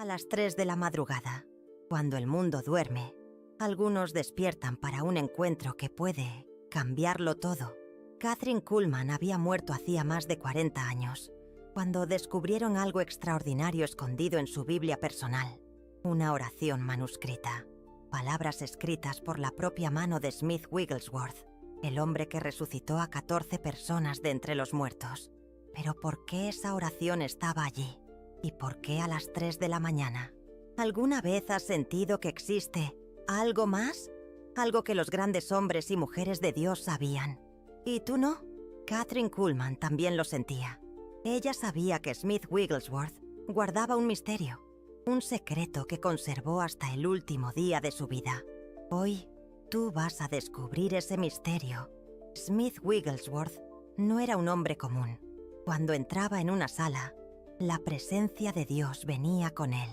A las 3 de la madrugada, cuando el mundo duerme, algunos despiertan para un encuentro que puede cambiarlo todo. Kathryn Kuhlman había muerto hacía más de 40 años, cuando descubrieron algo extraordinario escondido en su Biblia personal. Una oración manuscrita. Palabras escritas por la propia mano de Smith Wigglesworth, el hombre que resucitó a 14 personas de entre los muertos. Pero ¿por qué esa oración estaba allí? ¿Y por qué a las 3 de la mañana? ¿Alguna vez has sentido que existe algo más? Algo que los grandes hombres y mujeres de Dios sabían. ¿Y tú no? Kathryn Kuhlman también lo sentía. Ella sabía que Smith Wigglesworth guardaba un misterio, un secreto que conservó hasta el último día de su vida. Hoy, tú vas a descubrir ese misterio. Smith Wigglesworth no era un hombre común. Cuando entraba en una sala, la presencia de Dios venía con él.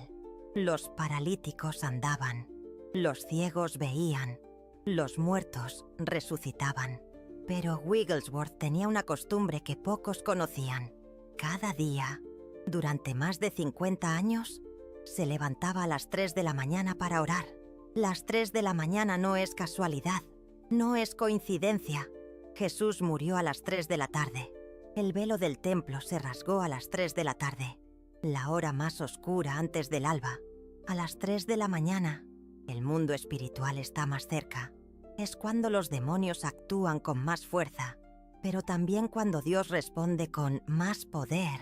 Los paralíticos andaban, los ciegos veían, los muertos resucitaban. Pero Wigglesworth tenía una costumbre que pocos conocían. Cada día, durante más de 50 años, se levantaba a las 3 de la mañana para orar. Las 3 de la mañana no es casualidad, no es coincidencia. Jesús murió a las 3 de la tarde. El velo del templo se rasgó a las 3 de la tarde, la hora más oscura antes del alba. A las 3 de la mañana, el mundo espiritual está más cerca. Es cuando los demonios actúan con más fuerza, pero también cuando Dios responde con más poder.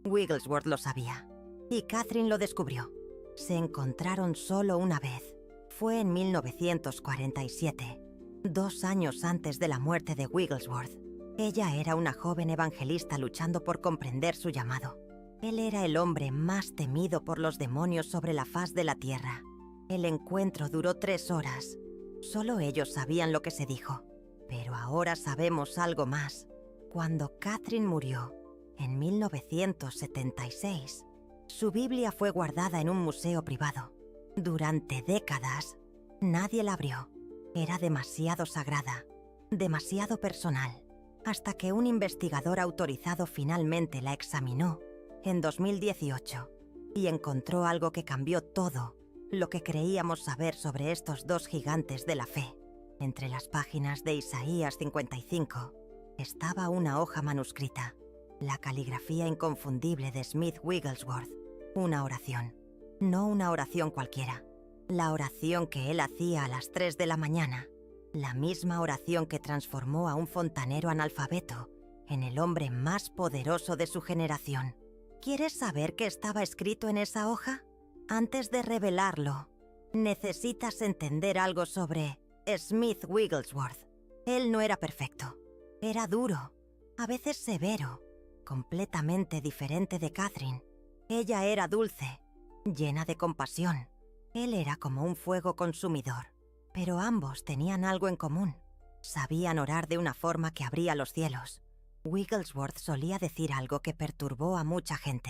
Wigglesworth lo sabía, y Kathryn lo descubrió. Se encontraron solo una vez. Fue en 1947, 2 años antes de la muerte de Wigglesworth. Ella era una joven evangelista luchando por comprender su llamado. Él era el hombre más temido por los demonios sobre la faz de la tierra. El encuentro duró 3 horas. Solo ellos sabían lo que se dijo. Pero ahora sabemos algo más. Cuando Kathryn murió, en 1976, su Biblia fue guardada en un museo privado. Durante décadas, nadie la abrió. Era demasiado sagrada, demasiado personal. Hasta que un investigador autorizado finalmente la examinó en 2018 y encontró algo que cambió todo lo que creíamos saber sobre estos 2 gigantes de la fe. Entre las páginas de Isaías 55 estaba una hoja manuscrita, la caligrafía inconfundible de Smith Wigglesworth, una oración. No una oración cualquiera, la oración que él hacía a las 3 de la mañana. La misma oración que transformó a un fontanero analfabeto en el hombre más poderoso de su generación. ¿Quieres saber qué estaba escrito en esa hoja? Antes de revelarlo, necesitas entender algo sobre Smith Wigglesworth. Él no era perfecto. Era duro, a veces severo, completamente diferente de Kathryn. Ella era dulce, llena de compasión. Él era como un fuego consumidor. Pero ambos tenían algo en común. Sabían orar de una forma que abría los cielos. Wigglesworth solía decir algo que perturbó a mucha gente.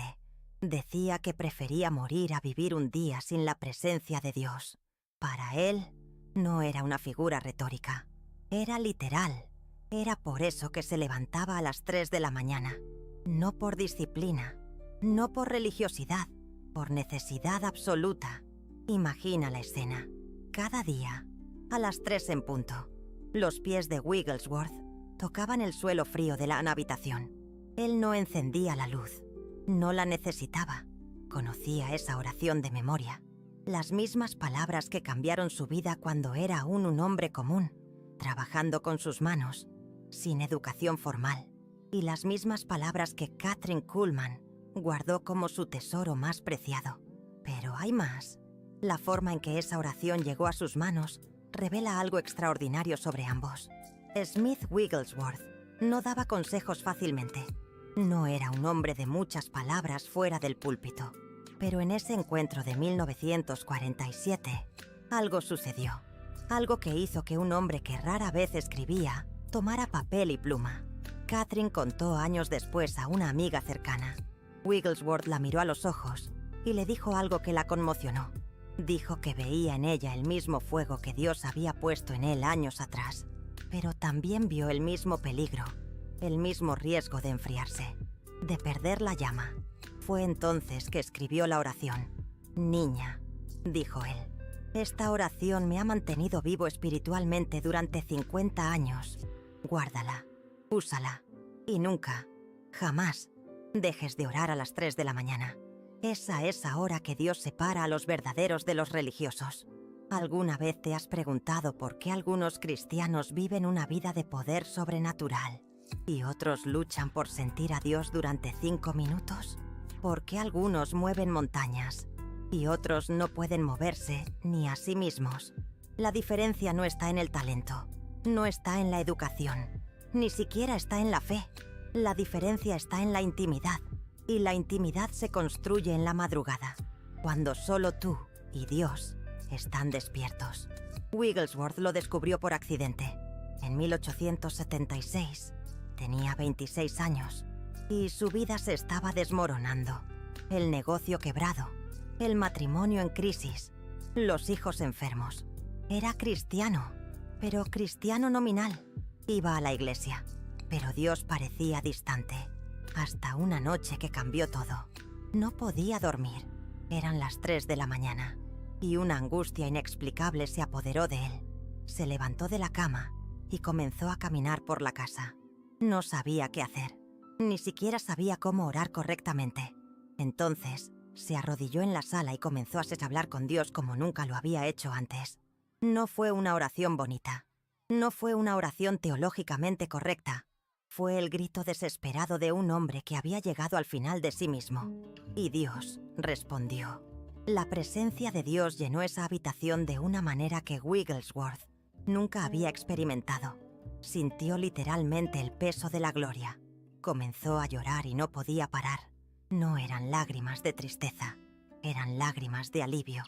Decía que prefería morir a vivir un día sin la presencia de Dios. Para él, no era una figura retórica. Era literal. Era por eso que se levantaba a las 3 de la mañana. No por disciplina, no por religiosidad, por necesidad absoluta. Imagina la escena. Cada día, a las 3 en punto, los pies de Wigglesworth tocaban el suelo frío de la habitación. Él no encendía la luz, no la necesitaba. Conocía esa oración de memoria, las mismas palabras que cambiaron su vida cuando era aún un hombre común, trabajando con sus manos, sin educación formal, y las mismas palabras que Kathryn Kuhlman guardó como su tesoro más preciado. Pero hay más. La forma en que esa oración llegó a sus manos revela algo extraordinario sobre ambos. Smith Wigglesworth no daba consejos fácilmente. No era un hombre de muchas palabras fuera del púlpito. Pero en ese encuentro de 1947, algo sucedió. Algo que hizo que un hombre que rara vez escribía tomara papel y pluma. Kathryn contó años después a una amiga cercana. Wigglesworth la miró a los ojos y le dijo algo que la conmocionó. Dijo que veía en ella el mismo fuego que Dios había puesto en él años atrás, pero también vio el mismo peligro, el mismo riesgo de enfriarse, de perder la llama. Fue entonces que escribió la oración. Niña, dijo él, esta oración me ha mantenido vivo espiritualmente durante 50 años. Guárdala, úsala y nunca, jamás, dejes de orar a las 3 de la mañana. Es a esa hora que Dios separa a los verdaderos de los religiosos. ¿Alguna vez te has preguntado por qué algunos cristianos viven una vida de poder sobrenatural y otros luchan por sentir a Dios durante 5 minutos? ¿Por qué algunos mueven montañas y otros no pueden moverse ni a sí mismos? La diferencia no está en el talento, no está en la educación, ni siquiera está en la fe. La diferencia está en la intimidad, y la intimidad se construye en la madrugada, cuando solo tú y Dios están despiertos. Wigglesworth lo descubrió por accidente. En 1876 tenía 26 años y su vida se estaba desmoronando. El negocio quebrado, el matrimonio en crisis, los hijos enfermos. Era cristiano, pero cristiano nominal. Iba a la iglesia, pero Dios parecía distante. Hasta una noche que cambió todo. No podía dormir. Eran las 3 de la mañana y una angustia inexplicable se apoderó de él. Se levantó de la cama y comenzó a caminar por la casa. No sabía qué hacer. Ni siquiera sabía cómo orar correctamente. Entonces, se arrodilló en la sala y comenzó a hablar con Dios como nunca lo había hecho antes. No fue una oración bonita. No fue una oración teológicamente correcta. Fue el grito desesperado de un hombre que había llegado al final de sí mismo. Y Dios respondió. La presencia de Dios llenó esa habitación de una manera que Wigglesworth nunca había experimentado. Sintió literalmente el peso de la gloria. Comenzó a llorar y no podía parar. No eran lágrimas de tristeza, eran lágrimas de alivio,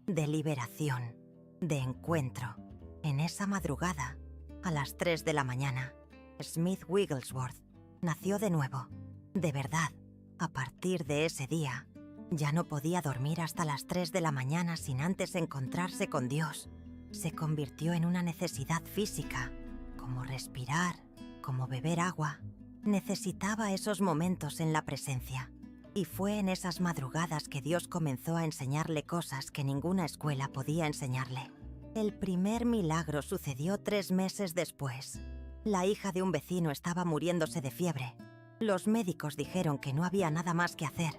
de liberación, de encuentro. En esa madrugada, a las 3 de la mañana, Smith Wigglesworth nació de nuevo. De verdad, a partir de ese día, ya no podía dormir hasta las 3 de la mañana sin antes encontrarse con Dios. Se convirtió en una necesidad física, como respirar, como beber agua. Necesitaba esos momentos en la presencia. Y fue en esas madrugadas que Dios comenzó a enseñarle cosas que ninguna escuela podía enseñarle. El primer milagro sucedió 3 meses después. La hija de un vecino estaba muriéndose de fiebre. Los médicos dijeron que no había nada más que hacer.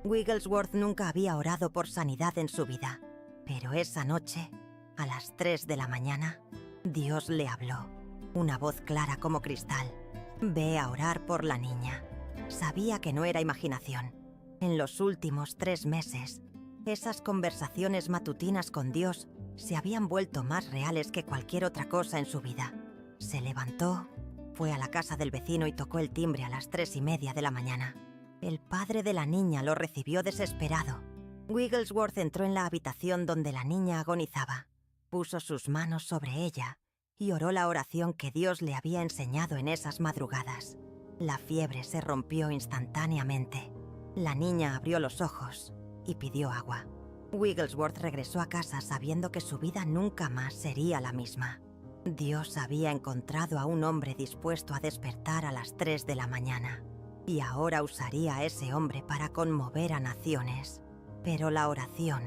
Wigglesworth nunca había orado por sanidad en su vida. Pero esa noche, a las 3 de la mañana, Dios le habló. Una voz clara como cristal. Ve a orar por la niña. Sabía que no era imaginación. En los últimos 3 meses, esas conversaciones matutinas con Dios se habían vuelto más reales que cualquier otra cosa en su vida. Se levantó, fue a la casa del vecino y tocó el timbre a las 3:30 de la mañana. El padre de la niña lo recibió desesperado. Wigglesworth entró en la habitación donde la niña agonizaba. Puso sus manos sobre ella y oró la oración que Dios le había enseñado en esas madrugadas. La fiebre se rompió instantáneamente. La niña abrió los ojos y pidió agua. Wigglesworth regresó a casa sabiendo que su vida nunca más sería la misma. Dios había encontrado a un hombre dispuesto a despertar a las 3 de la mañana. Y ahora usaría a ese hombre para conmover a naciones. Pero la oración,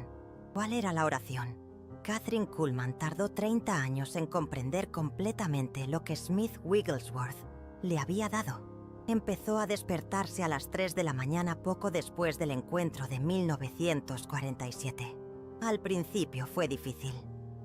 ¿cuál era la oración? Kathryn Kuhlman tardó 30 años en comprender completamente lo que Smith Wigglesworth le había dado. Empezó a despertarse a las 3 de la mañana poco después del encuentro de 1947. Al principio fue difícil.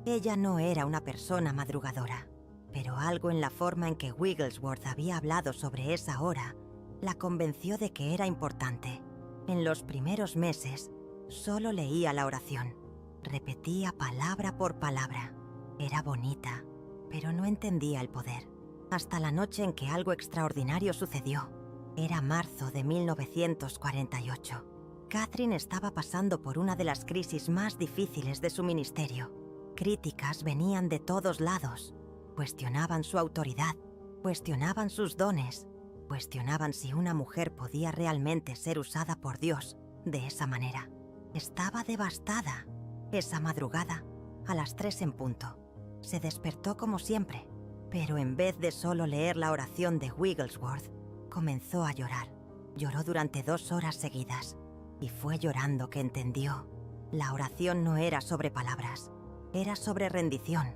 Ella no era una persona madrugadora, pero algo en la forma en que Wigglesworth había hablado sobre esa hora la convenció de que era importante. En los primeros meses, solo leía la oración. Repetía palabra por palabra. Era bonita, pero no entendía el poder. Hasta la noche en que algo extraordinario sucedió. Era marzo de 1948. Kathryn estaba pasando por una de las crisis más difíciles de su ministerio. Críticas venían de todos lados. Cuestionaban su autoridad, cuestionaban sus dones, cuestionaban si una mujer podía realmente ser usada por Dios de esa manera. Estaba devastada. Esa madrugada, a las 3 en punto, se despertó como siempre, pero en vez de solo leer la oración de Wigglesworth, comenzó a llorar. Lloró durante 2 horas seguidas, y fue llorando que entendió. La oración no era sobre palabras, era sobre rendición.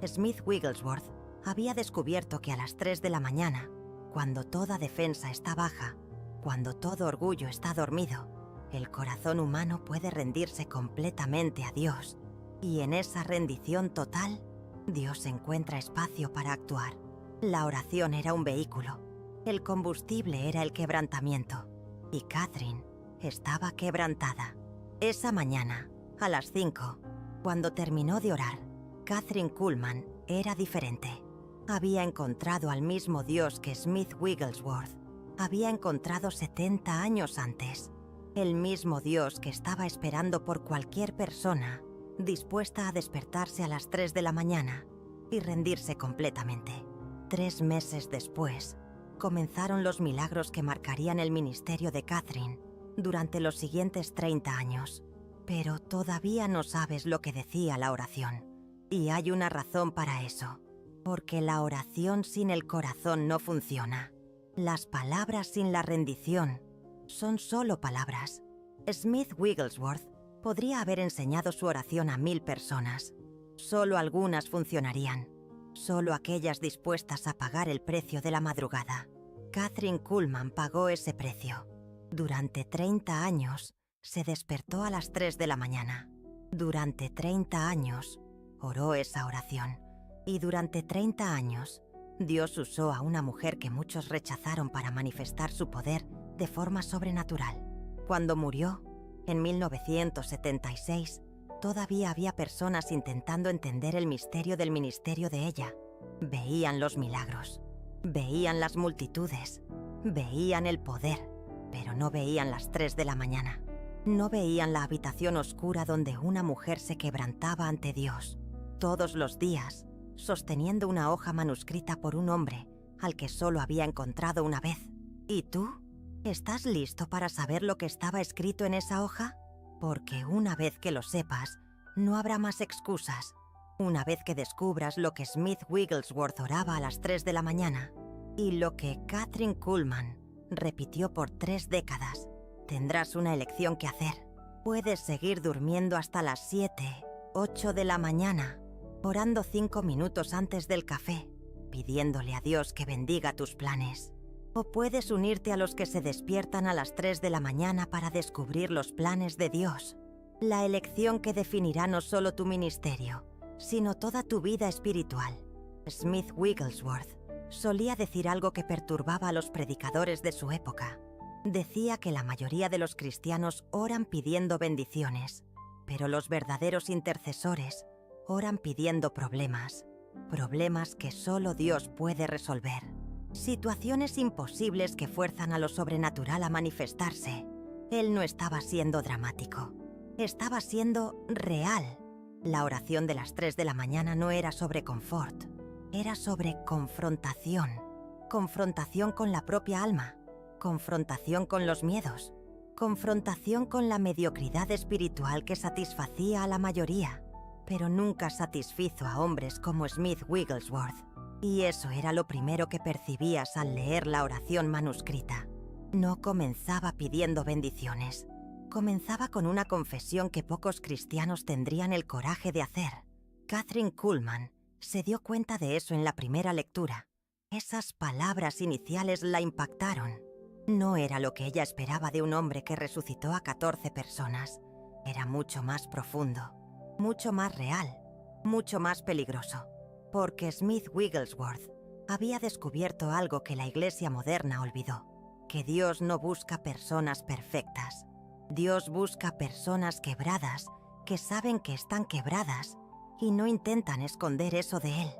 Smith Wigglesworth había descubierto que a las 3 de la mañana, cuando toda defensa está baja, cuando todo orgullo está dormido, el corazón humano puede rendirse completamente a Dios. Y en esa rendición total, Dios encuentra espacio para actuar. La oración era un vehículo. El combustible era el quebrantamiento. Y Catherine estaba quebrantada. Esa mañana, a las 5, cuando terminó de orar, Kathryn Kuhlman era diferente. Había encontrado al mismo Dios que Smith Wigglesworth había encontrado 70 años antes. El mismo Dios que estaba esperando por cualquier persona dispuesta a despertarse a las 3 de la mañana y rendirse completamente. 3 meses después, comenzaron los milagros que marcarían el ministerio de Catherine durante los siguientes 30 años. Pero todavía no sabes lo que decía la oración. Y hay una razón para eso. Porque la oración sin el corazón no funciona. Las palabras sin la rendición son solo palabras. Smith Wigglesworth podría haber enseñado su oración a 1000 personas. Solo algunas funcionarían. Solo aquellas dispuestas a pagar el precio de la madrugada. Kathryn Kuhlman pagó ese precio. Durante 30 años, se despertó a las 3 de la mañana. Durante 30 años, oró esa oración. Y durante 30 años, Dios usó a una mujer que muchos rechazaron para manifestar su poder de forma sobrenatural. Cuando murió, en 1976, todavía había personas intentando entender el misterio del ministerio de ella. Veían los milagros, veían las multitudes, veían el poder, pero no veían las 3 de la mañana. No veían la habitación oscura donde una mujer se quebrantaba ante Dios, todos los días, sosteniendo una hoja manuscrita por un hombre al que solo había encontrado una vez. ¿Y tú? ¿Estás listo para saber lo que estaba escrito en esa hoja? Porque una vez que lo sepas, no habrá más excusas. Una vez que descubras lo que Smith Wigglesworth oraba a las 3 de la mañana y lo que Kathryn Kuhlman repitió por 3 décadas, tendrás una elección que hacer. Puedes seguir durmiendo hasta las 7, 8 de la mañana, orando 5 minutos antes del café, pidiéndole a Dios que bendiga tus planes. O puedes unirte a los que se despiertan a las 3 de la mañana para descubrir los planes de Dios. La elección que definirá no solo tu ministerio, sino toda tu vida espiritual. Smith Wigglesworth solía decir algo que perturbaba a los predicadores de su época. Decía que la mayoría de los cristianos oran pidiendo bendiciones, pero los verdaderos intercesores oran pidiendo problemas, problemas que solo Dios puede resolver. Situaciones imposibles que fuerzan a lo sobrenatural a manifestarse. Él no estaba siendo dramático, estaba siendo real. La oración de las 3 de la mañana no era sobre confort, era sobre confrontación. Confrontación con la propia alma, confrontación con los miedos, confrontación con la mediocridad espiritual que satisfacía a la mayoría, pero nunca satisfizo a hombres como Smith Wigglesworth. Y eso era lo primero que percibías al leer la oración manuscrita. No comenzaba pidiendo bendiciones. Comenzaba con una confesión que pocos cristianos tendrían el coraje de hacer. Kathryn Kuhlman se dio cuenta de eso en la primera lectura. Esas palabras iniciales la impactaron. No era lo que ella esperaba de un hombre que resucitó a 14 personas. Era mucho más profundo, mucho más real, mucho más peligroso. Porque Smith Wigglesworth había descubierto algo que la iglesia moderna olvidó. Que Dios no busca personas perfectas. Dios busca personas quebradas que saben que están quebradas y no intentan esconder eso de Él.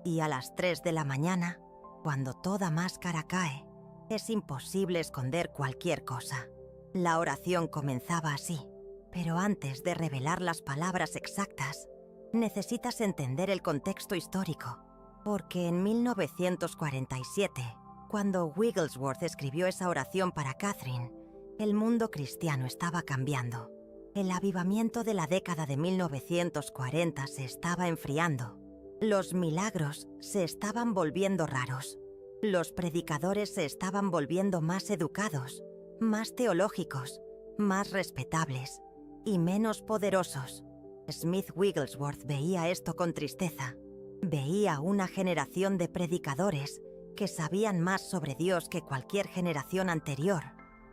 Y a las 3 de la mañana, cuando toda máscara cae, es imposible esconder cualquier cosa. La oración comenzaba así, pero antes de revelar las palabras exactas, necesitas entender el contexto histórico, porque en 1947, cuando Wigglesworth escribió esa oración para Kathryn, el mundo cristiano estaba cambiando. El avivamiento de la década de 1940 se estaba enfriando. Los milagros se estaban volviendo raros. Los predicadores se estaban volviendo más educados, más teológicos, más respetables. y menos poderosos. Smith Wigglesworth veía esto con tristeza. Veía una generación de predicadores que sabían más sobre Dios que cualquier generación anterior,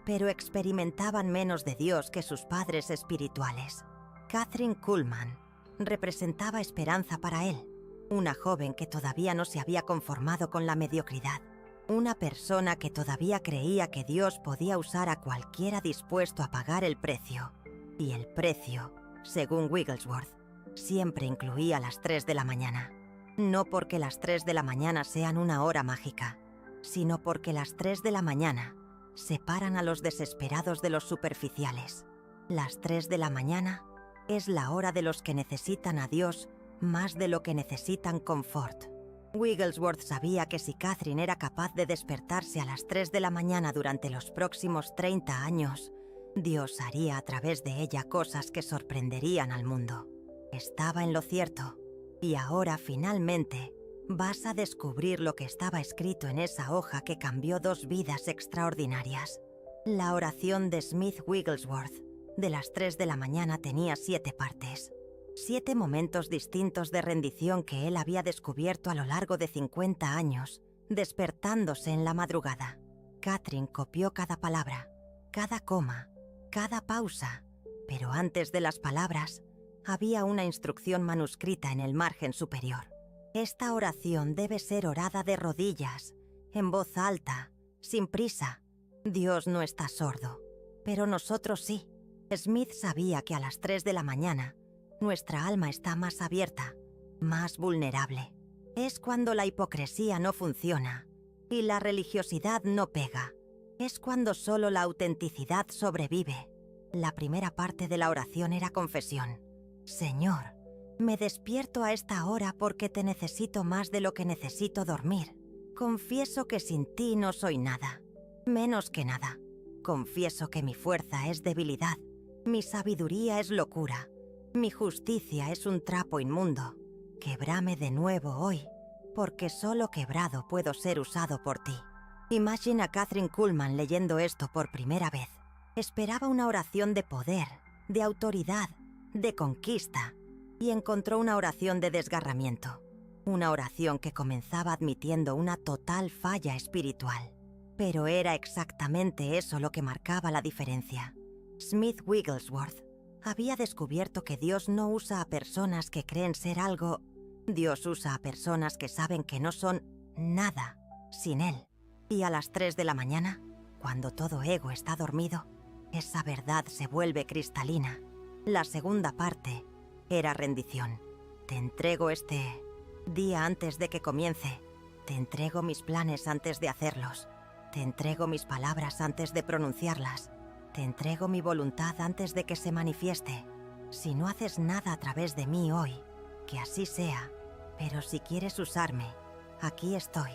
pero experimentaban menos de Dios que sus padres espirituales. Kathryn Kuhlman representaba esperanza para él, una joven que todavía no se había conformado con la mediocridad, una persona que todavía creía que Dios podía usar a cualquiera dispuesto a pagar el precio. Y el precio, según Wigglesworth, siempre incluía las 3 de la mañana. No porque las 3 de la mañana sean una hora mágica, sino porque las 3 de la mañana separan a los desesperados de los superficiales. Las 3 de la mañana es la hora de los que necesitan a Dios más de lo que necesitan confort. Wigglesworth sabía que si Kathryn era capaz de despertarse a las 3 de la mañana durante los próximos 30 años, Dios haría a través de ella cosas que sorprenderían al mundo. Estaba en lo cierto, y ahora finalmente vas a descubrir lo que estaba escrito en esa hoja que cambió 2 vidas extraordinarias. La oración de Smith Wigglesworth de las 3 de la mañana tenía 7 partes. 7 momentos distintos de rendición que él había descubierto a lo largo de 50 años, despertándose en la madrugada. Kathryn copió cada palabra, cada coma, cada pausa, pero antes de las palabras había una instrucción manuscrita en el margen superior. Esta oración debe ser orada de rodillas, en voz alta, sin prisa. Dios no está sordo, pero nosotros sí. Smith sabía que a las 3 de la mañana nuestra alma está más abierta, más vulnerable. Es cuando la hipocresía no funciona y la religiosidad no pega. Es cuando solo la autenticidad sobrevive. La primera parte de la oración era confesión. Señor, me despierto a esta hora porque te necesito más de lo que necesito dormir. Confieso que sin ti no soy nada, menos que nada. Confieso que mi fuerza es debilidad, mi sabiduría es locura. Mi justicia es un trapo inmundo. Québrame de nuevo hoy, porque solo quebrado puedo ser usado por ti. Imagina a Kathryn Kuhlman leyendo esto por primera vez. Esperaba una oración de poder, de autoridad, de conquista, y encontró una oración de desgarramiento. Una oración que comenzaba admitiendo una total falla espiritual. Pero era exactamente eso lo que marcaba la diferencia. Smith Wigglesworth había descubierto que Dios no usa a personas que creen ser algo. Dios usa a personas que saben que no son nada sin Él. Y a las 3 de la mañana, cuando todo ego está dormido, esa verdad se vuelve cristalina. La segunda parte era rendición. Te entrego este día antes de que comience. Te entrego mis planes antes de hacerlos. Te entrego mis palabras antes de pronunciarlas. Te entrego mi voluntad antes de que se manifieste. Si no haces nada a través de mí hoy, que así sea, pero si quieres usarme, aquí estoy,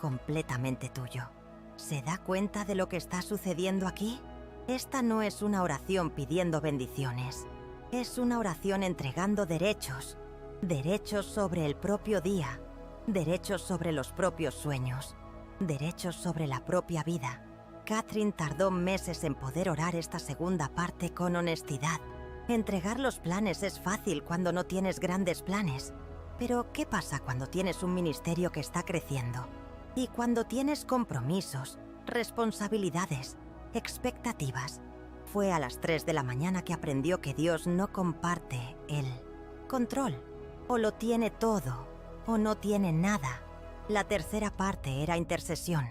completamente tuyo. ¿Se da cuenta de lo que está sucediendo aquí? Esta no es una oración pidiendo bendiciones. Es una oración entregando derechos. Derechos sobre el propio día. Derechos sobre los propios sueños. Derechos sobre la propia vida. Kathryn tardó meses en poder orar esta segunda parte con honestidad. Entregar los planes es fácil cuando no tienes grandes planes. Pero, ¿qué pasa cuando tienes un ministerio que está creciendo? Y cuando tienes compromisos, responsabilidades, expectativas. Fue a las 3 de la mañana que aprendió que Dios no comparte el control. O lo tiene todo, o no tiene nada. La tercera parte era intercesión.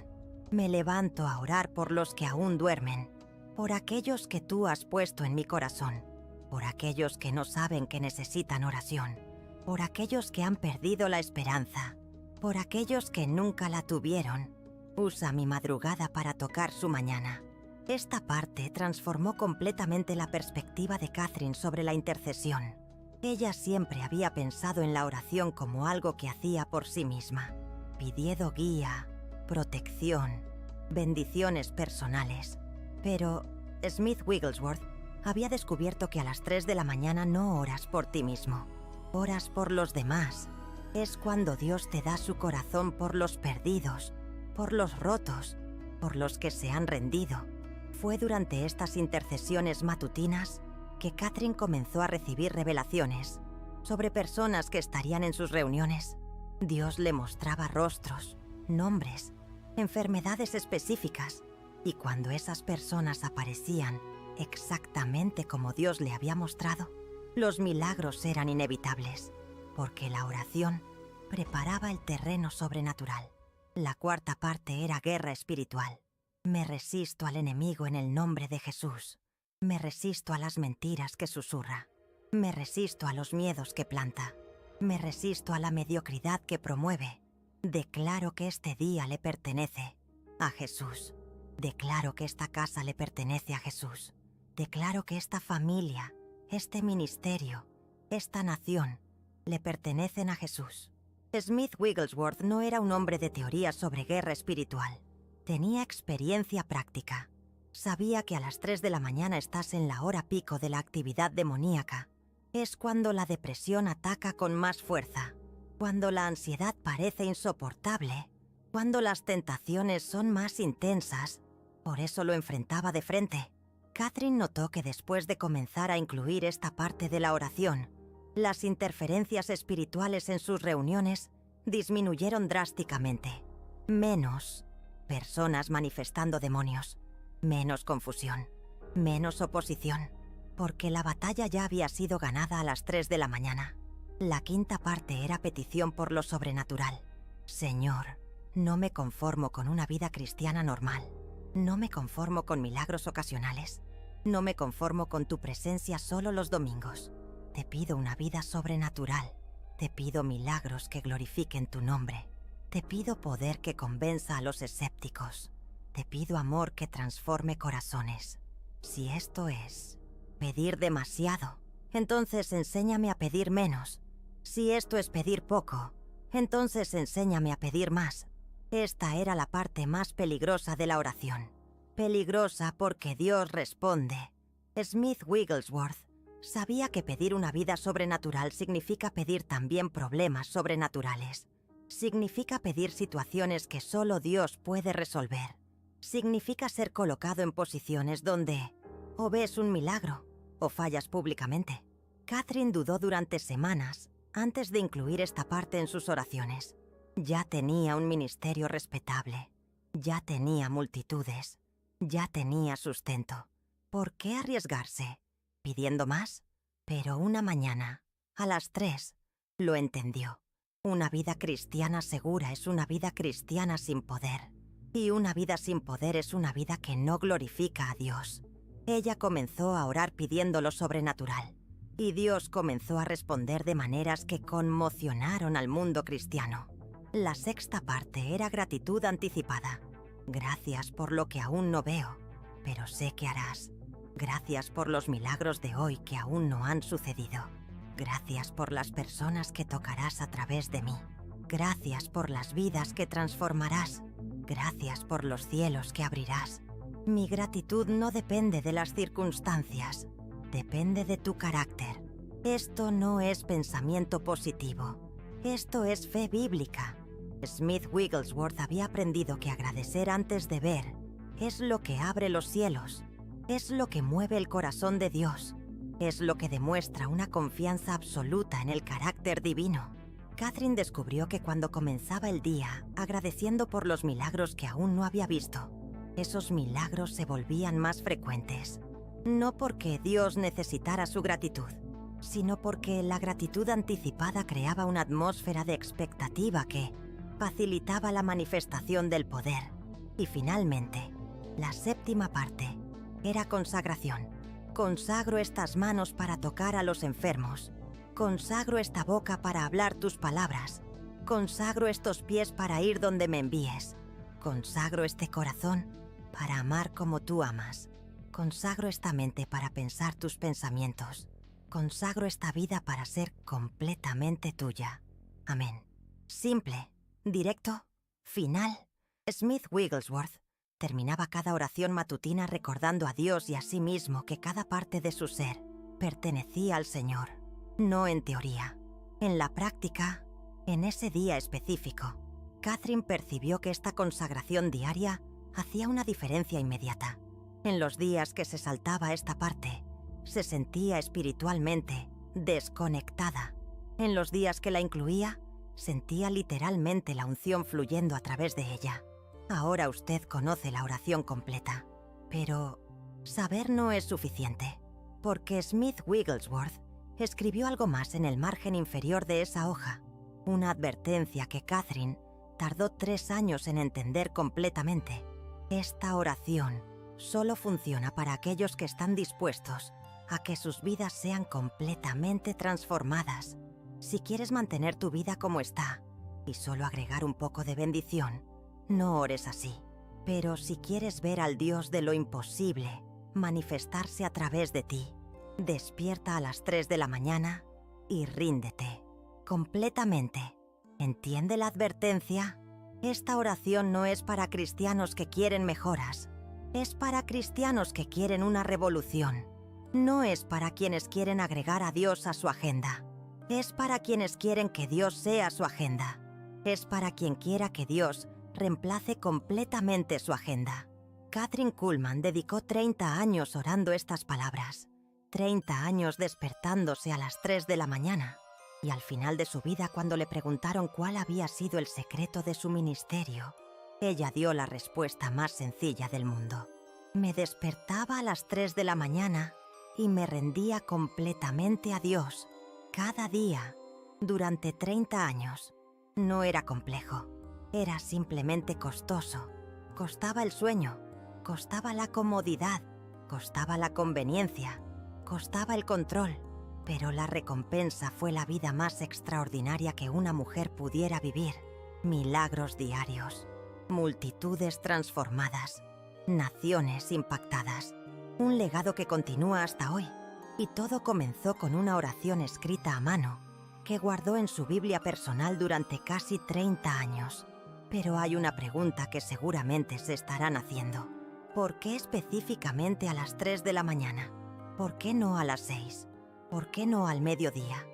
Me levanto a orar por los que aún duermen, por aquellos que tú has puesto en mi corazón, por aquellos que no saben que necesitan oración, por aquellos que han perdido la esperanza, por aquellos que nunca la tuvieron. Usa mi madrugada para tocar su mañana. Esta parte transformó completamente la perspectiva de Kathryn sobre la intercesión. Ella siempre había pensado en la oración como algo que hacía por sí misma, pidiendo guía, protección, bendiciones personales. Pero Smith Wigglesworth había descubierto que a las 3 de la mañana no oras por ti mismo, oras por los demás. Es cuando Dios te da su corazón por los perdidos, por los rotos, por los que se han rendido. Fue durante estas intercesiones matutinas que Catherine comenzó a recibir revelaciones sobre personas que estarían en sus reuniones. Dios le mostraba rostros, nombres, enfermedades específicas, y cuando esas personas aparecían exactamente como Dios le había mostrado, los milagros eran inevitables, porque la oración preparaba el terreno sobrenatural. La cuarta parte era guerra espiritual. Me resisto al enemigo en el nombre de Jesús. Me resisto a las mentiras que susurra. Me resisto a los miedos que planta. Me resisto a la mediocridad que promueve. Declaro que este día le pertenece a Jesús. Declaro que esta casa le pertenece a Jesús. Declaro que esta familia, este ministerio, esta nación, le pertenecen a Jesús. Smith Wigglesworth no era un hombre de teoría sobre guerra espiritual. Tenía experiencia práctica. Sabía que a las 3 de la mañana estás en la hora pico de la actividad demoníaca. Es cuando la depresión ataca con más fuerza, cuando la ansiedad parece insoportable, cuando las tentaciones son más intensas. Por eso lo enfrentaba de frente. Catherine notó que después de comenzar a incluir esta parte de la oración, las interferencias espirituales en sus reuniones disminuyeron drásticamente. Menos personas manifestando demonios, menos confusión, menos oposición, porque la batalla ya había sido ganada a las 3 de la mañana. La quinta parte era petición por lo sobrenatural. Señor, no me conformo con una vida cristiana normal. No me conformo con milagros ocasionales. No me conformo con tu presencia solo los domingos. Te pido una vida sobrenatural. Te pido milagros que glorifiquen tu nombre. Te pido poder que convenza a los escépticos. Te pido amor que transforme corazones. Si esto es pedir demasiado, entonces enséñame a pedir menos. Si esto es pedir poco, entonces enséñame a pedir más. Esta era la parte más peligrosa de la oración. Peligrosa porque Dios responde. Smith Wigglesworth sabía que pedir una vida sobrenatural significa pedir también problemas sobrenaturales. Significa pedir situaciones que solo Dios puede resolver. Significa ser colocado en posiciones donde o ves un milagro o fallas públicamente. Catherine dudó durante semanas antes de incluir esta parte en sus oraciones. Ya tenía un ministerio respetable. Ya tenía multitudes. Ya tenía sustento. ¿Por qué arriesgarse? ¿Pidiendo más? Pero una mañana, a las 3, lo entendió. Una vida cristiana segura es una vida cristiana sin poder. Y una vida sin poder es una vida que no glorifica a Dios. Ella comenzó a orar pidiendo lo sobrenatural. Y Dios comenzó a responder de maneras que conmocionaron al mundo cristiano. La sexta parte era gratitud anticipada. Gracias por lo que aún no veo, pero sé que harás. Gracias por los milagros de hoy que aún no han sucedido. Gracias por las personas que tocarás a través de mí. Gracias por las vidas que transformarás. Gracias por los cielos que abrirás. Mi gratitud no depende de las circunstancias, depende de tu carácter. Esto no es pensamiento positivo, esto es fe bíblica. Smith Wigglesworth había aprendido que agradecer antes de ver es lo que abre los cielos, es lo que mueve el corazón de Dios, es lo que demuestra una confianza absoluta en el carácter divino. Catherine descubrió que cuando comenzaba el día agradeciendo por los milagros que aún no había visto, esos milagros se volvían más frecuentes. No porque Dios necesitara su gratitud, sino porque la gratitud anticipada creaba una atmósfera de expectativa que facilitaba la manifestación del poder. Y finalmente, la séptima parte era consagración. Consagro estas manos para tocar a los enfermos. Consagro esta boca para hablar tus palabras. Consagro estos pies para ir donde me envíes. Consagro este corazón para amar como tú amas. Consagro esta mente para pensar tus pensamientos. Consagro esta vida para ser completamente tuya. Amén. Simple, directo, final. Smith Wigglesworth terminaba cada oración matutina recordando a Dios y a sí mismo que cada parte de su ser pertenecía al Señor. No en teoría, en la práctica, en ese día específico. Catherine percibió que esta consagración diaria hacía una diferencia inmediata. En los días que se saltaba esta parte, se sentía espiritualmente desconectada. En los días que la incluía, sentía literalmente la unción fluyendo a través de ella. Ahora usted conoce la oración completa. Pero saber no es suficiente, porque Smith Wigglesworth escribió algo más en el margen inferior de esa hoja, una advertencia que Catherine tardó 3 años en entender completamente. Esta oración solo funciona para aquellos que están dispuestos a que sus vidas sean completamente transformadas. Si quieres mantener tu vida como está y solo agregar un poco de bendición, no ores así. Pero si quieres ver al Dios de lo imposible manifestarse a través de ti, despierta a las 3 de la mañana y ríndete completamente. ¿Entiende la advertencia? Esta oración no es para cristianos que quieren mejoras. Es para cristianos que quieren una revolución. No es para quienes quieren agregar a Dios a su agenda. Es para quienes quieren que Dios sea su agenda. Es para quien quiera que Dios reemplace completamente su agenda. Kathryn Kuhlman dedicó 30 años orando estas palabras, 30 años despertándose a las 3 de la mañana. Y al final de su vida, cuando le preguntaron cuál había sido el secreto de su ministerio, ella dio la respuesta más sencilla del mundo. Me despertaba a las 3 de la mañana y me rendía completamente a Dios, cada día, durante 30 años. No era complejo, era simplemente costoso. Costaba el sueño, costaba la comodidad, costaba la conveniencia, costaba el control. Pero la recompensa fue la vida más extraordinaria que una mujer pudiera vivir. Milagros diarios, multitudes transformadas, naciones impactadas, un legado que continúa hasta hoy. Y todo comenzó con una oración escrita a mano que guardó en su Biblia personal durante casi 30 años. Pero hay una pregunta que seguramente se estarán haciendo. ¿Por qué específicamente a las 3 de la mañana? ¿Por qué no a las 6? ¿Por qué no al mediodía?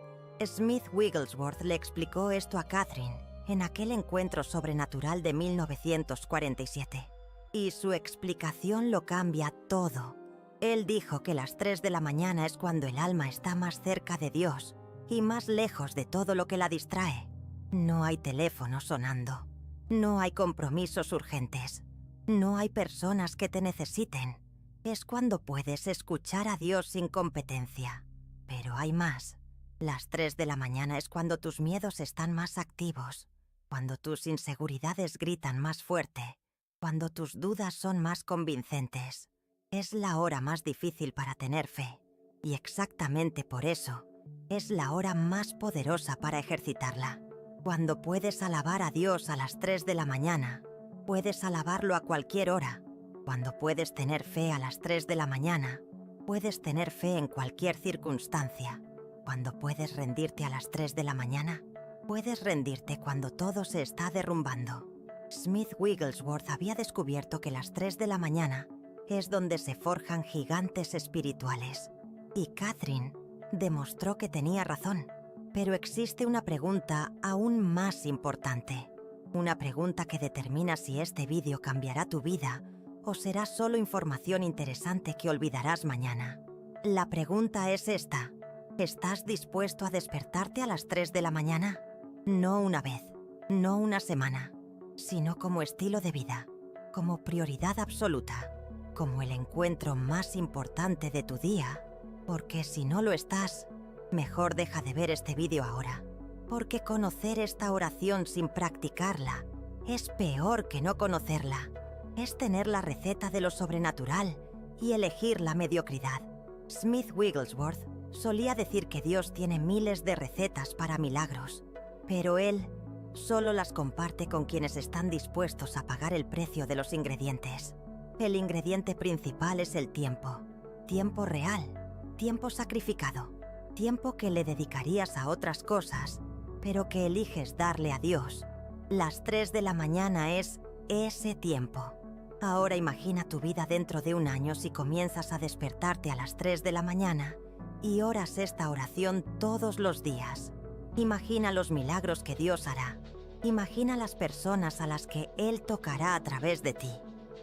Smith Wigglesworth le explicó esto a Catherine en aquel encuentro sobrenatural de 1947. Y su explicación lo cambia todo. Él dijo que las 3 de la mañana es cuando el alma está más cerca de Dios y más lejos de todo lo que la distrae. No hay teléfono sonando. No hay compromisos urgentes. No hay personas que te necesiten. Es cuando puedes escuchar a Dios sin competencia. Pero hay más. Las 3 de la mañana es cuando tus miedos están más activos, cuando tus inseguridades gritan más fuerte, cuando tus dudas son más convincentes. Es la hora más difícil para tener fe, y exactamente por eso, es la hora más poderosa para ejercitarla. Cuando puedes alabar a Dios a las 3 de la mañana, puedes alabarlo a cualquier hora. Cuando puedes tener fe a las 3 de la mañana, puedes tener fe en cualquier circunstancia. Cuando puedes rendirte a las 3 de la mañana, puedes rendirte cuando todo se está derrumbando. Smith Wigglesworth había descubierto que las 3 de la mañana es donde se forjan gigantes espirituales. Y Catherine demostró que tenía razón. Pero existe una pregunta aún más importante. Una pregunta que determina si este vídeo cambiará tu vida o será solo información interesante que olvidarás mañana. La pregunta es esta. ¿Estás dispuesto a despertarte a las 3 de la mañana? No una vez, no una semana, sino como estilo de vida, como prioridad absoluta, como el encuentro más importante de tu día. Porque si no lo estás, mejor deja de ver este vídeo ahora. Porque conocer esta oración sin practicarla es peor que no conocerla. Es tener la receta de lo sobrenatural y elegir la mediocridad. Smith Wigglesworth solía decir que Dios tiene miles de recetas para milagros, pero Él solo las comparte con quienes están dispuestos a pagar el precio de los ingredientes. El ingrediente principal es el tiempo. Tiempo real, tiempo sacrificado, tiempo que le dedicarías a otras cosas, pero que eliges darle a Dios. Las 3 de la mañana es ese tiempo. Ahora imagina tu vida dentro de un año si comienzas a despertarte a las 3 de la mañana y oras esta oración todos los días. Imagina los milagros que Dios hará. Imagina las personas a las que Él tocará a través de ti.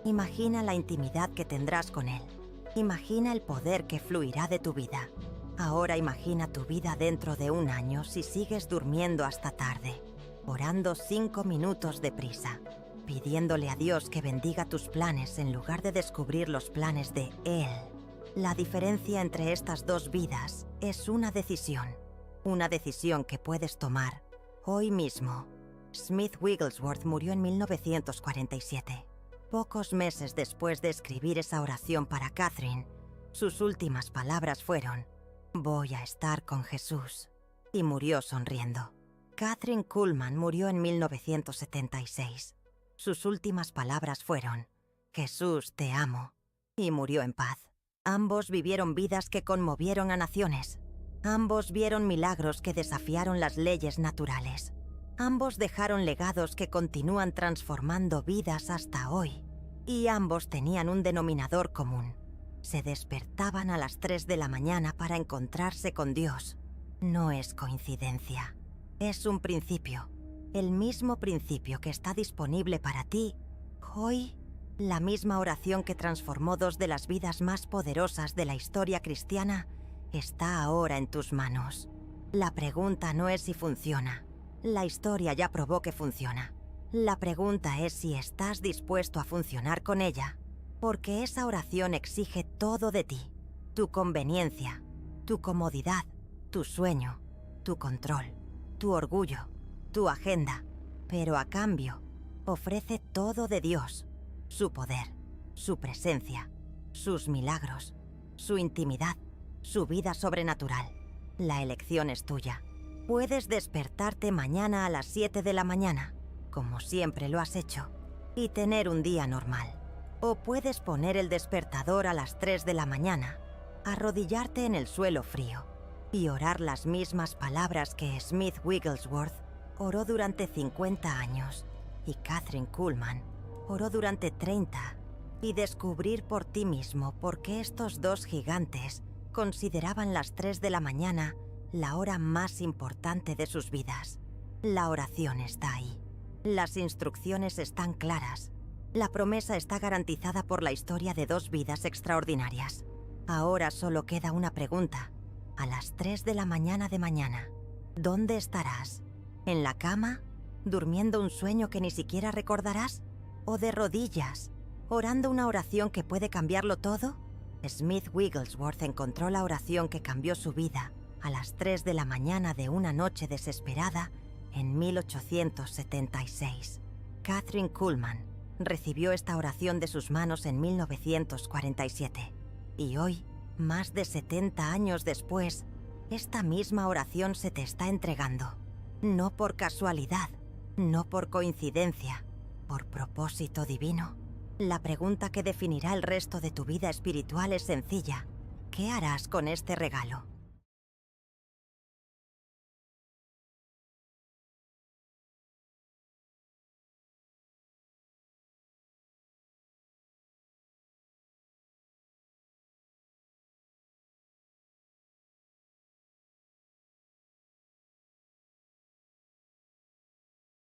Imagina la intimidad que tendrás con Él. Imagina el poder que fluirá de tu vida. Ahora imagina tu vida dentro de 1 año si sigues durmiendo hasta tarde, orando 5 minutos de prisa, pidiéndole a Dios que bendiga tus planes en lugar de descubrir los planes de Él. La diferencia entre estas 2 vidas es una decisión que puedes tomar hoy mismo. Smith Wigglesworth murió en 1947. Pocos meses después de escribir esa oración para Catherine, sus últimas palabras fueron: «Voy a estar con Jesús», y murió sonriendo. Kathryn Kuhlman murió en 1976. Sus últimas palabras fueron: «Jesús, te amo», y murió en paz. Ambos vivieron vidas que conmovieron a naciones. Ambos vieron milagros que desafiaron las leyes naturales. Ambos dejaron legados que continúan transformando vidas hasta hoy. Y ambos tenían un denominador común. Se despertaban a las 3 de la mañana para encontrarse con Dios. No es coincidencia. Es un principio. El mismo principio que está disponible para ti hoy. La misma oración que transformó 2 de las vidas más poderosas de la historia cristiana está ahora en tus manos. La pregunta no es si funciona. La historia ya probó que funciona. La pregunta es si estás dispuesto a funcionar con ella, porque esa oración exige todo de ti: tu conveniencia, tu comodidad, tu sueño, tu control, tu orgullo, tu agenda, pero a cambio ofrece todo de Dios: su poder, su presencia, sus milagros, su intimidad, su vida sobrenatural. La elección es tuya. Puedes despertarte mañana a las 7 de la mañana, como siempre lo has hecho, y tener un día normal. O puedes poner el despertador a las 3 de la mañana, arrodillarte en el suelo frío y orar las mismas palabras que Smith Wigglesworth oró durante 50 años y Kathryn Kuhlman oró durante 30, y descubrir por ti mismo por qué estos 2 gigantes consideraban las 3 de la mañana la hora más importante de sus vidas. La oración está ahí. Las instrucciones están claras. La promesa está garantizada por la historia de 2 vidas extraordinarias. Ahora solo queda una pregunta. A las 3 de la mañana de mañana, ¿dónde estarás? ¿En la cama? ¿Durmiendo un sueño que ni siquiera recordarás? ¿O de rodillas, orando una oración que puede cambiarlo todo? Smith Wigglesworth encontró la oración que cambió su vida a las 3 de la mañana de una noche desesperada en 1876. Kathryn Kuhlman recibió esta oración de sus manos en 1947. Y hoy, más de 70 años después, esta misma oración se te está entregando. No por casualidad, no por coincidencia, por propósito divino. La pregunta que definirá el resto de tu vida espiritual es sencilla: ¿qué harás con este regalo?